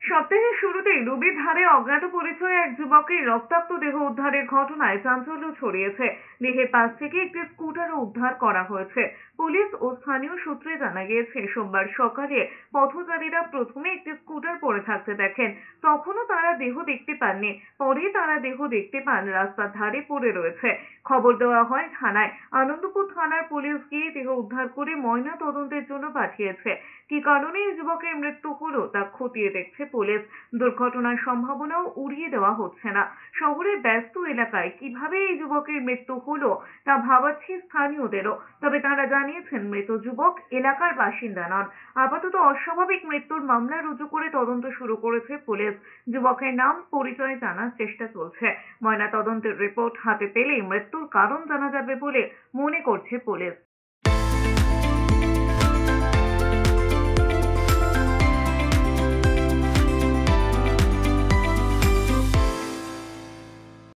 সপ্তাহের শুরুতেই নদীর ধারে অজ্ঞাত পরিচয়ে এক যুবকের রক্তাক্ত দেহ উদ্ধারের ঘটনায় চাঞ্চল্য ছড়িয়েছে। দেহের পাশ থেকে একটি স্কুটারও উদ্ধার করা হয়েছে। পুলিশ ও স্থানীয় সূত্রে জানা গিয়েছে, সোমবার সকালে পথচারীরা প্রথমে একটি স্কুটার পড়ে থাকতে দেখেন। তখনও তারা দেহ দেখতে পাননি। পরে তারা দেহ দেখতে পান রাস্তার ধারে পড়ে রয়েছে। খবর দেওয়া হয় থানায়। আনন্দপুর থানার পুলিশ গিয়ে দেহ উদ্ধার করে ময়না তদন্তের জন্য পাঠিয়েছে। কি কারণে এই যুবকের মৃত্যু হলো তা খতিয়ে দেখছে পুলিশ। দুর্ঘটনার সম্ভাবনাও উড়িয়ে দেওয়া হচ্ছে না। শহরের ব্যস্ত এলাকায় কিভাবে এই যুবকের মৃত্যু হলো তা ভাবাচ্ছে স্থানীয়দেরও। তবে তারা জানিয়েছেন, মৃত যুবক এলাকার বাসিন্দা নন। আপাতত অস্বাভাবিক মৃত্যুর মামলা রুজু করে তদন্ত শুরু করেছে পুলিশ। যুবকের নাম পরিচয় জানার চেষ্টা চলছে। ময়না তদন্তের রিপোর্ট হাতে পেলেই মৃত্যুর কারণ জানা যাবে বলে মনে করছে পুলিশ।